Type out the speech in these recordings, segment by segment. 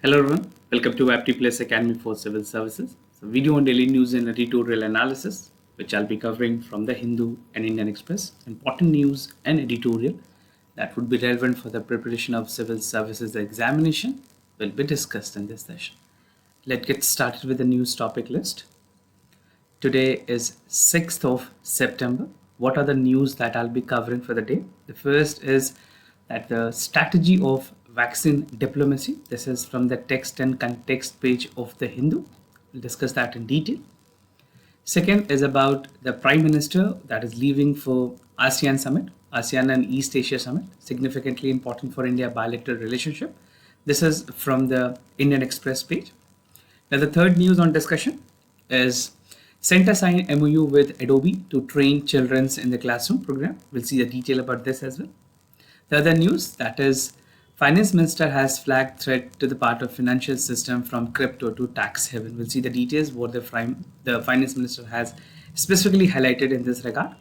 Hello everyone, welcome to Apti Plus Academy for Civil Services. So video on daily news and editorial analysis, which I'll be covering from the Hindu and Indian Express. Important news and editorial that would be relevant for the preparation of civil services examination will be discussed in this session. Let's get started with the news topic list. Today is 6th of September. What are the news that I'll be covering for the day? The first is that the strategy of vaccine diplomacy. This is from the text and context page of the Hindu. We'll discuss that in detail. Second is about the Prime Minister that is leaving for ASEAN Summit, ASEAN and East Asia Summit, significantly important for India bilateral relationship. This is from the Indian Express page. Now the third news on discussion is Center signed MOU with Adobe to train children in the classroom program. We'll see the detail about this as well. The other news, that is Finance Minister has flagged threat to the part of financial system from crypto to tax haven. We'll see the details what the Finance Minister has specifically highlighted in this regard.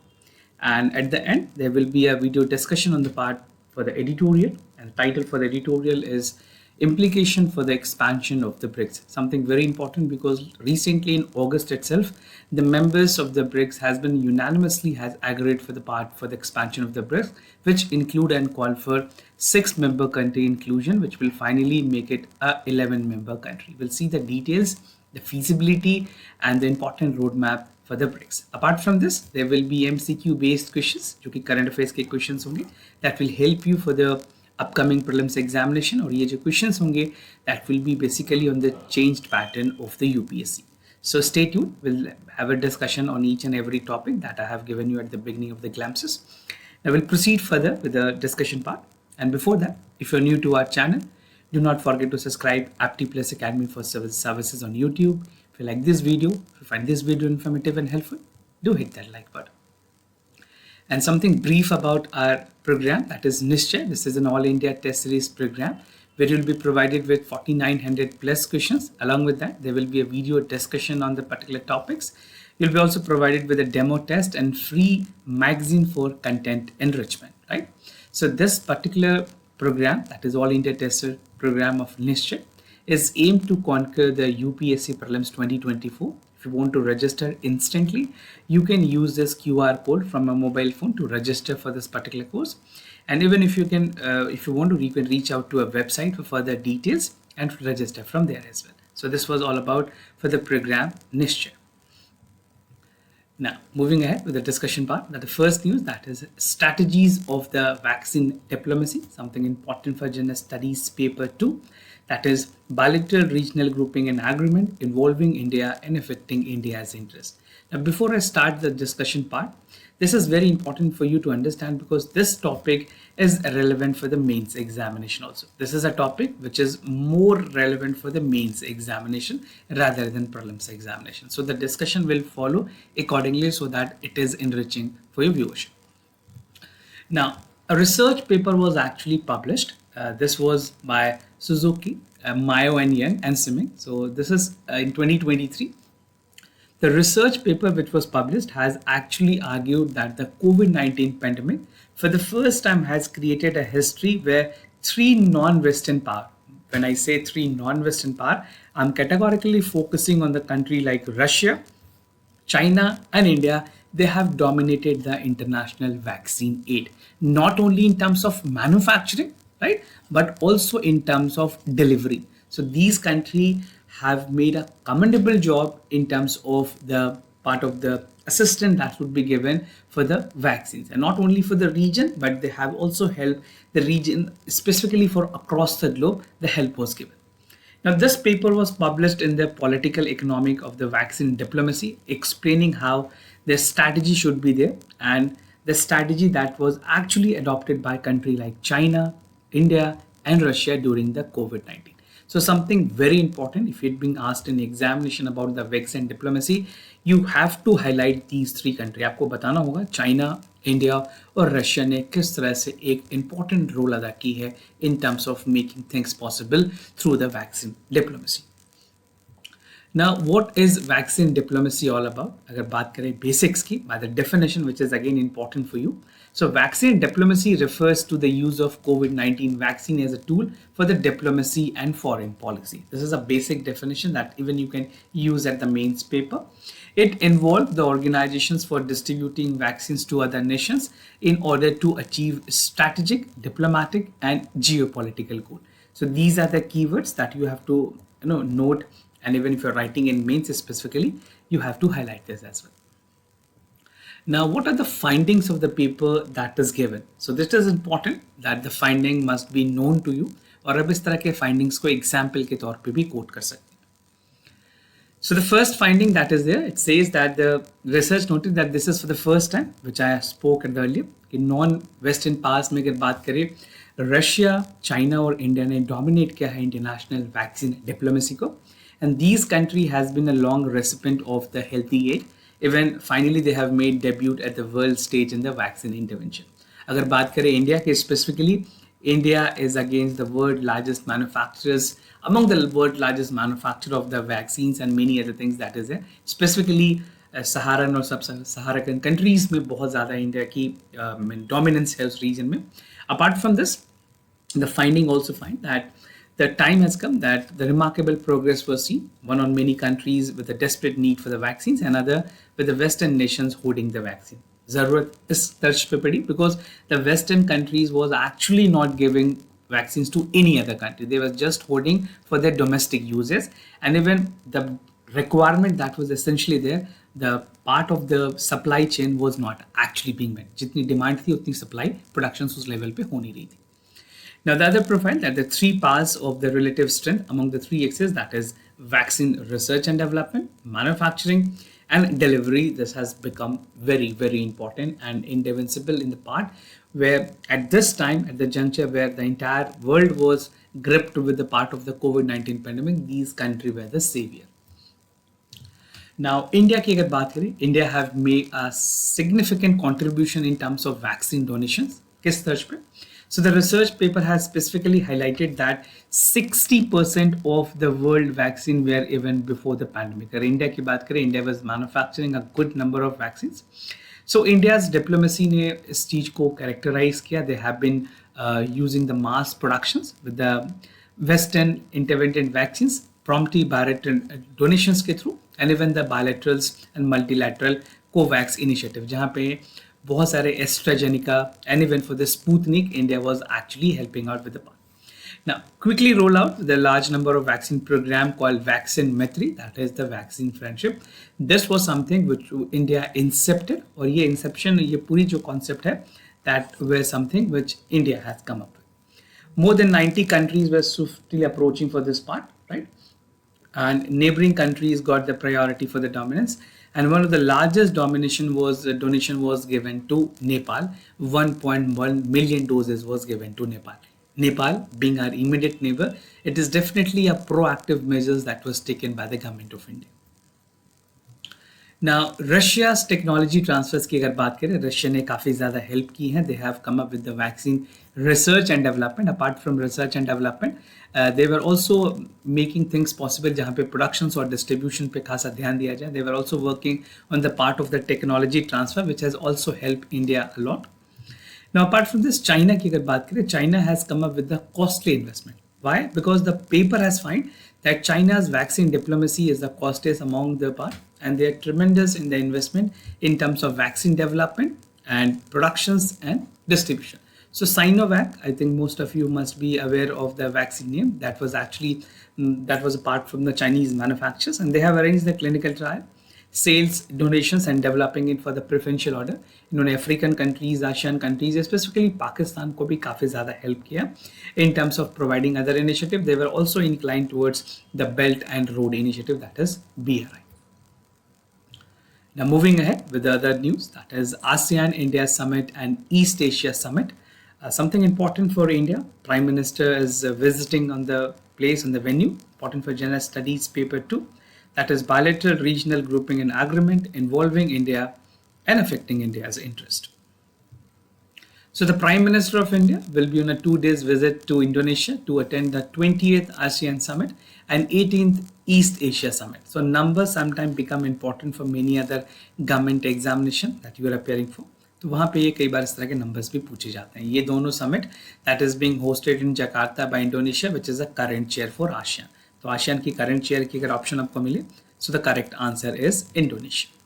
And at the end, there will be a video discussion on the part for the editorial, and the title for the editorial is Implication for the Expansion of the BRICS. Something very important because recently in August itself, the members of the BRICS has been unanimously has agreed for the part for the expansion of the BRICS, which include and call for 6-member country inclusion, which will finally make it a 11-member country. We'll see the details, the feasibility, and the important roadmap for the BRICS. Apart from this, there will be MCQ based questions, जो कि current affairs के questions होंगे, that will help you for the upcoming prelims examination, और ये जो questions होंगे that will be basically on the changed pattern of the UPSC. So stay tuned. We'll have a discussion on each and every topic that I have given you at the beginning of the glimpses. Now we'll proceed further with the discussion part. And before that, if you're new to our channel, do not forget to subscribe Apti Plus Academy for Civil Services on YouTube. If you like this video, if you find this video informative and helpful, do hit that like button. And something brief about our program, that is Nishchay. This is an all India test series program where you'll be provided with 4900 plus questions. Along with that, there will be a video discussion on the particular topics. You'll be also provided with a demo test and free magazine for content enrichment, right? So this particular program, that is all India test program of Nishchay, is aimed to conquer the UPSC Prelims 2024. If you want to register instantly, you can use this QR code from a mobile phone to register for this particular course. And even if you can, if you want to, you can reach out to a website for further details and register from there as well. So this was all about for the program Nishchay. Now, moving ahead with the discussion part, that the first news, that is strategies of the vaccine diplomacy, something important for General Studies paper 2, that is bilateral regional grouping and agreement involving India and affecting India's interest. Now, before I start the discussion part, this is very important for you to understand because this topic is relevant for the mains examination also. This is a topic which is more relevant for the mains examination rather than prelims examination. So the discussion will follow accordingly so that it is enriching for your viewership. Now, a research paper was actually published. This was by Suzuki, Mayo and Young and Siming. So this is in 2023. The research paper which was published has actually argued that the COVID-19 pandemic for the first time has created a history where 3 non-Western power, when I say 3 non-Western power, I'm categorically focusing on the country like Russia, China and India. They have dominated the international vaccine aid, not only in terms of manufacturing, right, but also in terms of delivery. So these countries have made a commendable job in terms of the part of the assistance that would be given for the vaccines, and not only for the region, but they have also helped the region specifically for across the globe. The help was given. Now, this paper was published in the Political Economic of the Vaccine Diplomacy, explaining how the strategy should be there and the strategy that was actually adopted by countries like China, India, and Russia during the COVID-19. So something very important, if you're being asked in the examination about the vaccine diplomacy, you have to highlight these 3 countries. आपको बताना होगा China, India और Russia ने किस तरह से एक important role अदा की है in terms of making things possible through the vaccine diplomacy. Now, what is vaccine diplomacy all about? अगर बात करें basics की, by the definition, which is again important for you. So, vaccine diplomacy refers to the use of COVID-19 vaccine as a tool for the diplomacy and foreign policy. This is a basic definition that even you can use at the mains paper. It involved the organizations for distributing vaccines to other nations in order to achieve strategic, diplomatic, and geopolitical goals. So these are the keywords that you have to note, and even if you're writing in mains specifically, you have to highlight this as well. Now, what are the findings of the paper that is given? So this is important that the finding must be known to you, और अब इस तरह के findings को example के तौर पे भी quote कर सकते हैं. So the first finding that is there, it says that the research noted that this is for the first time, which I spoke earlier, कि non-Western powers में अगर बात करें, रशिया, चाइना और इंडिया ने dominate किया है international vaccine diplomacy को, and these country has been a long recipient of the healthy aid. Even finally they have made debut at the world stage in the vaccine intervention. अगर बात करें India के specifically, India is against the world largest manufacturers, among the world largest manufacturer of the vaccines and many other things that is there. Specifically, Saharan और sub-Saharan countries में बहुत ज़्यादा India की dominance है उस region में. Apart from this, the finding also find that the time has come that the remarkable progress was seen, one on many countries with a desperate need for the vaccines, and other with the Western nations hoarding the vaccine. जरूरत इस तर्ज पे पड़ी because the Western countries was actually not giving vaccines to any other country. They were just hoarding for their domestic uses, and even the requirement that was essentially there, the part of the supply chain was not actually being met. जितनी demand थी उतनी supply productions उस level पे हो नहीं रही थी. Now the other profile, that the three parts of the relative strength among the three axes, that is vaccine research and development, manufacturing, and delivery. This has become very, very important and indivisible in the part where at this time, at the juncture where the entire world was gripped with the part of the COVID-19 pandemic, these countries were the savior. Now, India की अगर बात करें, India have made a significant contribution in terms of vaccine donations. किस तर्ज पे? So the research paper has specifically highlighted that 60% of the world vaccine were even before the pandemic. अगर India की बात करें, India was manufacturing a good number of vaccines. So India's diplomacy ने इस चीज को characterize किया. They have been using the mass productions with the Western intervened vaccines, promptly bilateral donations के through, and even the bilaterals and multilateral COVAX initiative, जहाँ पे बहुत सारे AstraZeneca and even for the Sputnik, India was actually helping out with the part. Now, quickly roll out the large number of vaccine program called Vaccine Maitri, that is the vaccine friendship. This was something which India incepted, और ये inception, ये पूरी जो concept है, that was something which India has come up with. More than 90 countries were swiftly approaching for this part, right? And neighboring countries got the priority for the dominance. And one of the largest donation was given to Nepal. 1.1 million doses was given to Nepal. Nepal being our immediate neighbor, it is definitely a proactive measures that was taken by the government of India. Now, Russia's technology transfers की अगर बात करें, Russia ने काफ़ी ज़्यादा help की है. They have come up with the vaccine research and development. Apart from research and development, they were also making things possible जहाँ पे productions और distribution पे खासा ध्यान दिया जाए. They were also working on the part of the technology transfer, which has also helped India a lot. Now, apart from this, China की अगर बात करें, China has come up with the costly investment. Why? Because the paper has found that China's vaccine diplomacy is the costliest among the part, and they are tremendous in the investment in terms of vaccine development and productions and distribution. So Sinovac, I think most of you must be aware of the vaccine name. That was actually, that was apart from the Chinese manufacturers, and they have arranged the clinical trial, sales, donations, and developing it for the preferential order. इन्होंने African countries, Asian countries, specifically Pakistan को भी काफ़ी ज़्यादा help किया in terms of providing other initiative. They were also inclined towards the Belt and Road Initiative, that is BRI. Now moving ahead with the other news, that is ASEAN India Summit and East Asia Summit. Something important for India. Prime Minister is visiting on the place, on the venue. Important for General Studies Paper 2. That is bilateral regional grouping and agreement involving India and affecting India's interest. So the Prime Minister of India will be on a 2 days visit to Indonesia to attend the 20th ASEAN Summit and 18th East Asia Summit. So numbers sometimes become important for many other government examination that you are appearing for. तो वहाँ पे ये कई बार इस तरह के numbers भी पूछे जाते हैं. ये दोनों summit that is being hosted in Jakarta by Indonesia which is a current chair for ASEAN. तो आसियान की करंट चेयर की अगर ऑप्शन आपको मिले so the correct answer is Indonesia.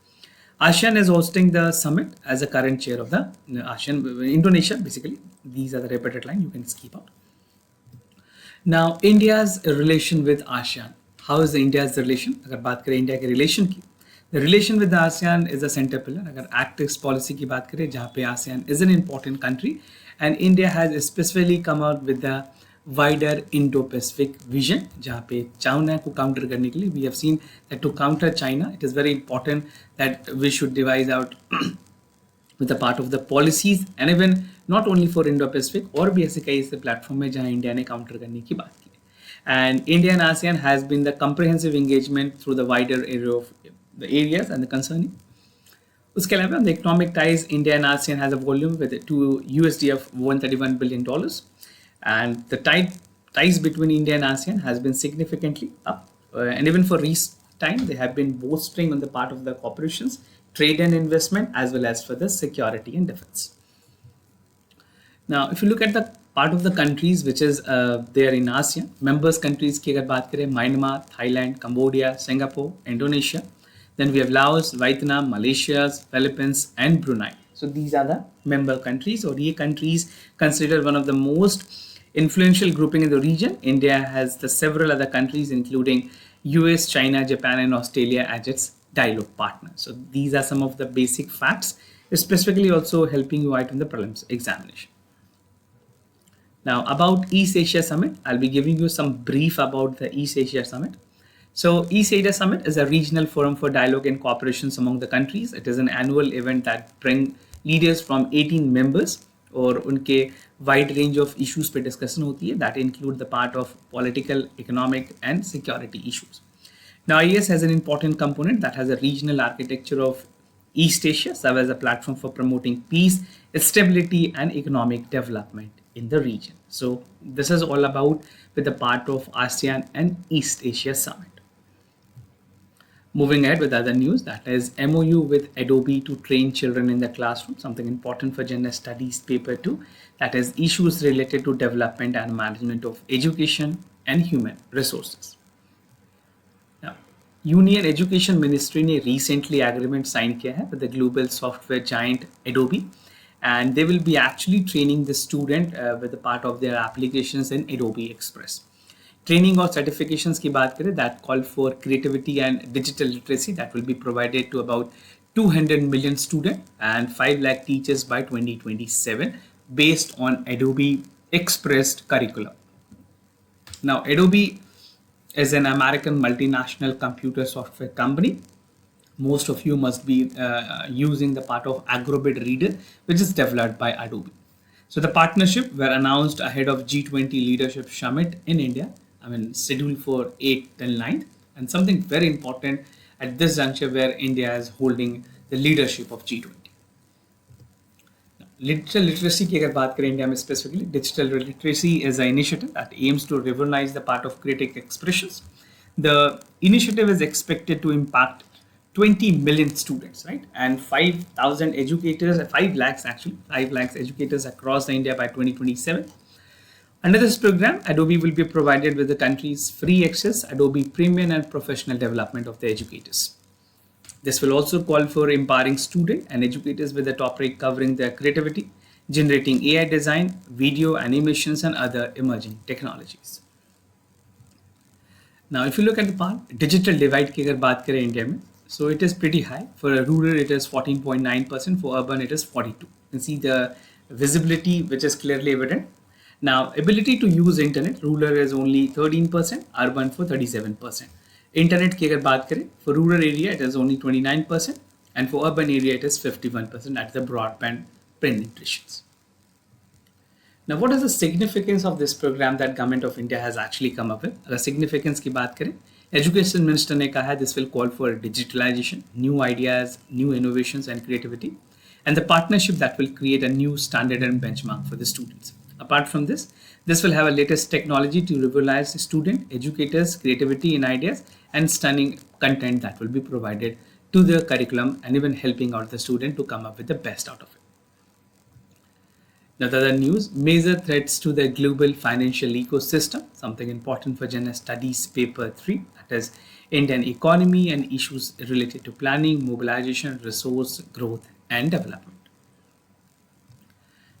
ASEAN is hosting the summit as a current chair of the ASEAN, Indonesia basically. These are the repeated line, you can skip out. Now India's relation with ASEAN. How is India's relation? अगर बात करें India के relation की, the relation with the ASEAN is a center pillar. अगर Act East policy की बात करें जहाँ पे ASEAN is an important country and India has specifically come out with the wider Indo-Pacific vision जहाँ पे चाइना को काउंटर करने के लिए we have seen that to counter China it is very important that we should devise out with a part of the policies and even not only for Indo-Pacific और भी ऐसे कई ऐसे प्लेटफॉर्म है जहाँ इंडिया ने काउंटर करने की बात की. And India and ASEAN has been the comprehensive engagement through the wider area of the areas and the concerning. उसके अलावा the economic ties India and ASEAN has a volume with to USD of $131 billion. And the ties between India and ASEAN has been significantly up. And even for recent time, they have been bolstering on the part of the corporations, trade and investment, as well as for the security and defense. Now, if you look at the part of the countries which is there in ASEAN, members countries की अगर बात करें Myanmar, Thailand, Cambodia, Singapore, Indonesia, then we have Laos, Vietnam, Malaysia, Philippines, and Brunei. So these are the member countries, or ये countries considered one of the most influential grouping in the region. India has the several other countries including US, China, Japan, and Australia as its dialogue partner. So these are some of the basic facts, specifically also helping you out in the prelims examination. Now about East Asia Summit, I'll be giving you some brief about the East Asia Summit. So East Asia Summit is a regional forum for dialogue and cooperations among the countries. It is an annual event that brings leaders from 18 members और उनके wide range of issues पे discussion होती है that include the part of political, economic and security issues. Now IAS has an important component that has a regional architecture of East Asia serve as a platform for promoting peace, stability and economic development in the region. So this is all about with the part of ASEAN and East Asia Summit. Moving ahead with other news, that is MOU with Adobe to train children in the classroom, something important for General Studies paper 2, that is issues related to development and management of education and human resources. Now, Union Education Ministry ने recently agreement sign किया है with the global software giant Adobe, and they will be actually training the student with the part of their applications in Adobe Express. Training or certifications की बात करें that call for creativity and digital literacy that will be provided to about 200 million students and 5 lakh teachers by 2027 based on Adobe Express curriculum. Now Adobe is an American multinational computer software company. Most of you must be using the part of Acrobat Reader which is developed by Adobe. So the partnership were announced ahead of G20 Leadership Summit in India. Scheduled for 8th till 9th, and something very important at this juncture where India is holding the leadership of G20. Digital literacy की अगर बात करें India में specifically, digital literacy is an initiative that aims to revolutionize the part of creative expressions. The initiative is expected to impact 20 million students, right? And 5,000 educators, 5 lakhs actually, 5 lakhs educators across the India by 2027. Under this program, Adobe will be provided with the country's free access, Adobe Premium and professional development of the educators. This will also call for empowering students and educators with a topic covering their creativity, generating AI design, video, animations, and other emerging technologies. Now, if you look at the part, digital divide की अगर बात करें India में, so it is pretty high. For rural, it is 14.9%. For urban, it is 42%. You can see the visibility, which is clearly evident. Now, ability to use internet, rural is only 13%, urban for 37%. Internet की अगर बात करें, for rural area it is only 29%, and for urban area it is 51% at the broadband penetrations. Now, what is the significance of this program that Government of India has actually come up with? अगर significance की बात करें, Education Minister ने कहा है this will call for digitalization, new ideas, new innovations and creativity. and the partnership that will create a new standard and benchmark for the students. Apart from this, this will have a latest technology to revolutionize student, educators, creativity in ideas, and stunning content that will be provided to the curriculum and even helping out the student to come up with the best out of it. Now, the other news, major threats to the global financial ecosystem, something important for General Studies Paper 3, that is Indian economy and issues related to planning, mobilization, resource growth and development.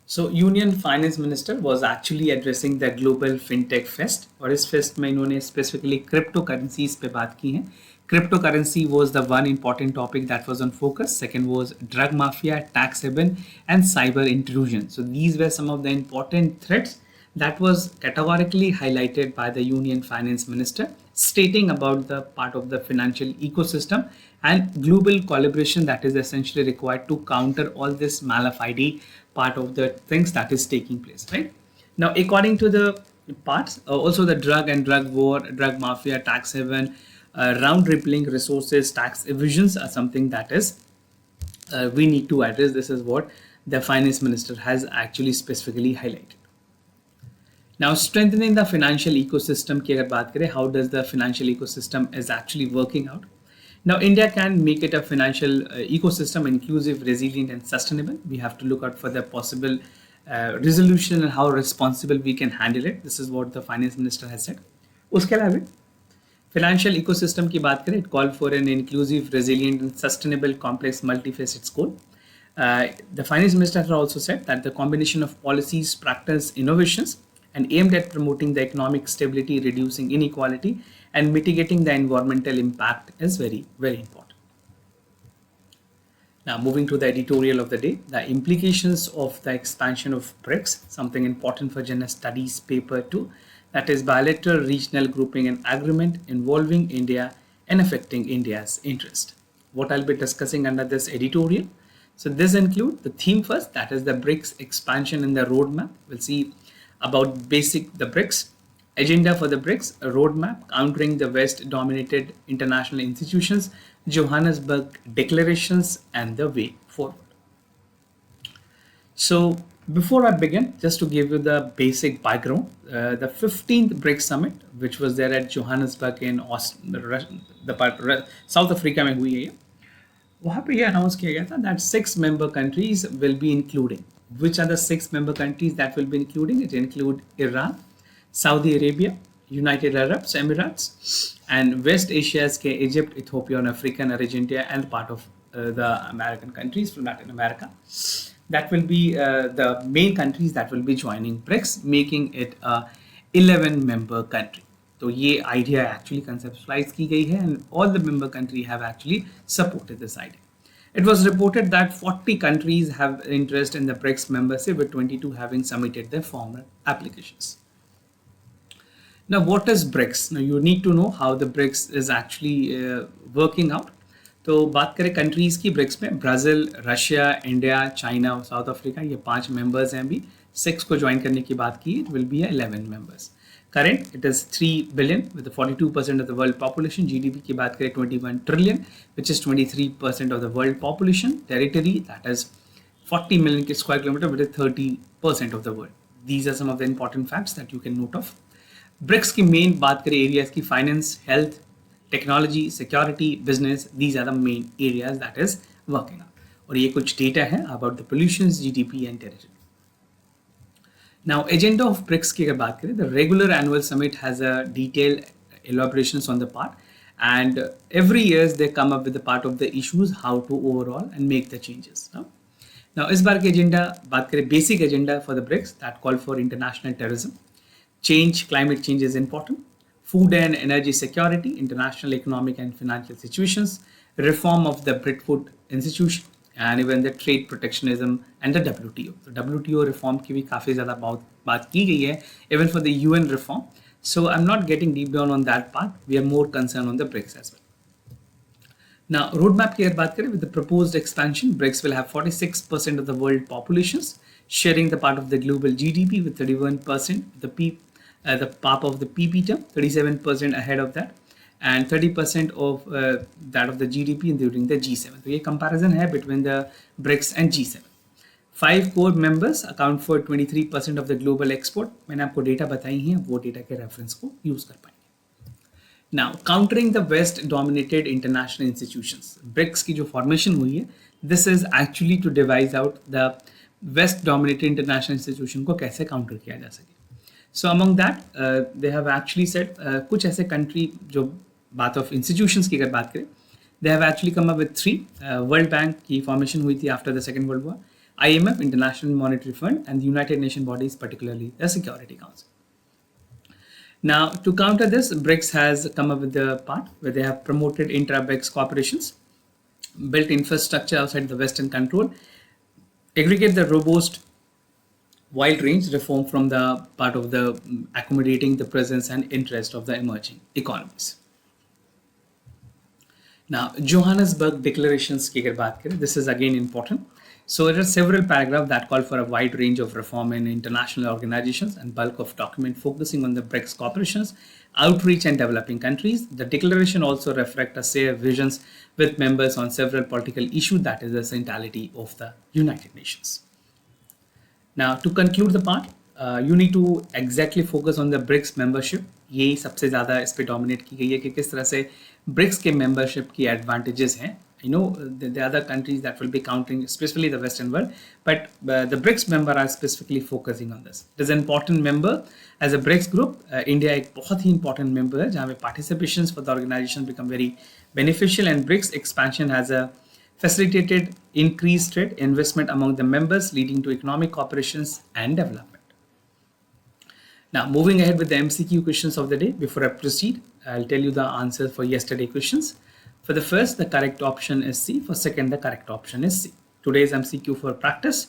So Union Finance Minister was actually addressing the Global FinTech Fest, और इस fest में इन्होंने specifically cryptocurrencies पे बात की है. Cryptocurrency was the one important topic that was on focus. Second was drug mafia, tax haven, and cyber intrusion. So these were some of the important threats that was categorically highlighted by the Union Finance Minister, stating about the part of the financial ecosystem and global collaboration that is essentially required to counter all this malafide part of the things that is taking place, right? Now, according to the parts, also the drug and drug war, drug mafia, tax haven, round rippling resources, tax evasions are something that is we need to address. This is what the finance minister has actually specifically highlighted. Now, strengthening the financial ecosystem की अगर बात करें, how does the financial ecosystem is actually working out? Now, India can make it a financial ecosystem inclusive, resilient, and sustainable. We have to look out for the possible resolution and how responsible we can handle it. This is what the finance minister has said. उसके अलावा financial ecosystem की बात करें, it called for an inclusive, resilient, and sustainable, complex, multifaceted goal. The finance minister has also said that the combination of policies, practice, innovations, and aimed at promoting the economic stability, reducing inequality, and mitigating the environmental impact is very, very important. Now, moving to the editorial of the day, the implications of the expansion of BRICS, something important for General Studies Paper 2, that is bilateral regional grouping and agreement involving India and affecting India's interest. What I'll be discussing under this editorial. So this includes the theme first, that is the BRICS expansion in the roadmap. We'll see about the BRICS, agenda for the BRICS, a roadmap, countering the West-dominated international institutions, Johannesburg Declarations, and the way forward. So before I begin, just to give you the basic background, the 15th BRICS Summit, which was there at Johannesburg in South Africa में हुई है, वहाँ पे ये announce किया गया था that 6 member countries will be including. Which are the 6 member countries that will be including? It include Iran, Saudi Arabia, United Arab Emirates, and West Asia's Egypt, Ethiopia, and African Argentina, and part of the American countries from Latin America. That will be the main countries that will be joining BRICS, making it a 11-member country. So ये idea actually conceptualized की गई है, and all the member countries have actually supported this idea. It was reported that 40 countries have interest in the BRICS membership, with 22 having submitted their formal applications. Now, what is BRICS? Now, you need to know how the BRICS is actually working out. तो बात करें countries की BRICS में, Brazil, Russia, India, China, south Africa, ये 5 members हैं. अभी 6 को join करने की बात की, it will be 11 members. Current, it is 3 billion with 42% of the world population. GDP की बात करें 21 trillion, which is 23% of the world population. Territory, that is 40 million square kilometer, which is 30% of the world. These are some of the important facts that you can note of. BRICS की main बात करें areas की, finance, health, technology, security, business. These are the main areas that is working on. और ये कुछ data है about the pollutions, GDP and territory. Now, agenda of BRICS की अगर बात करें, the regular annual summit has a detailed elaborations on the part, and every year they come up with the part of the issues, how to overall and make the changes. Now इस बार की agenda बात करें, basic agenda for the BRICS that call for international terrorism, change, climate change is important, food and energy security, international economic and financial situations, reform of the Bretton Institution, and even the trade protectionism and the WTO. So WTO reform की भी काफ़ी ज़्यादा बात की गई है, even for the UN reform. So I'm not getting deep down on that part. We are more concerned on the BRICS as well. Now, roadmap की अगर बात करें, with the proposed expansion, BRICS will have 46% of the world populations, sharing the part of the global GDP with 31%, the part of the PP term, 37% ahead of that, and 30% of that of the GDP during the G7. तो ये comparison है between the BRICS and G7. 5 core members account for 23% of the global export. मैंने आपको data बताई हैं, वो data के reference को यूज कर पाएंगे. Now, countering the West dominated international institutions. BRICS की जो formation हुई है, this is actually to devise out the West dominated international institution को कैसे counter किया जा सके. So among that, they have actually said कुछ ऐसे country जो बात of institutions की अगर बात करें, they have actually come up with 3. World Bank की formation हुई थी after the Second World War, IMF, International Monetary Fund, and the United Nations bodies, particularly the Security Council. Now, to counter this, BRICS has come up with the part where they have promoted intra-BRICS cooperations, built infrastructure outside the Western control, aggregate the robust wide range reform from the part of the accommodating the presence and interest of the emerging economies. Now, Johannesburg Declarations की अगर बात करें, this is again important. So there are several paragraphs that call for a wide range of reform in international organizations and bulk of document focusing on the BRICS corporations, outreach and developing countries. The declaration also reflects a shared visions with members on several political issues, that is the centrality of the United Nations. Now to conclude the part, you need to exactly focus on the BRICS membership. ये सबसे ज़्यादा इस पे dominate की गई है कि किस तरह से BRICS के membership की advantages हैं. You know, the other countries that will be counting, especially the Western world, but the BRICS member are specifically focusing on this. It is an important member as a BRICS group. India एक बहुत ही important member है जहाँ पे participations for the organization become very beneficial, and BRICS expansion has a facilitated increased trade investment among the members, leading to economic cooperations and development. Now, moving ahead with the MCQ questions of the day. Before I proceed, I'll tell you the answers for yesterday questions. For the first, the correct option is C. For second, the correct option is C. Today's MCQ for practice.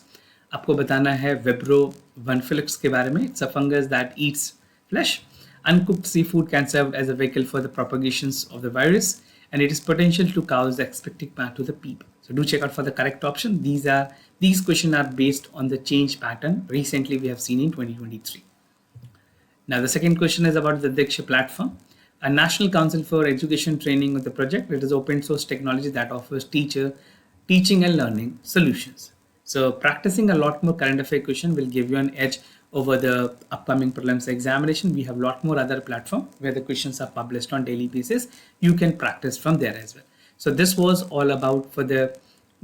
आपको बताना है Vibrio unflinching के बारे में. It's a fungus that eats flesh. Uncooked seafood can serve as a vehicle for the propagations of the virus, and it is potential to cause the expected path to the people. So do check out for the correct option. These questions are based on the change pattern recently we have seen in 2023. Now the second question is about the Diksha platform, a national council for education training with the project. It is open source technology that offers teaching and learning solutions. So practicing a lot more current affair question will give you an edge over the upcoming prelims examination. We have a lot more other platform where the questions are published on daily basis. You can practice from there as well. So this was all about for the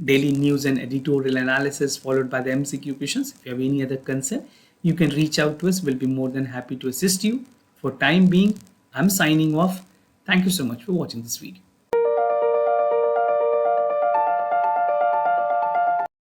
daily news and editorial analysis followed by the MCQ questions. If you have any other concern, you can reach out to us. We'll be more than happy to assist you. For time being, I'm signing off. Thank you so much for watching this video.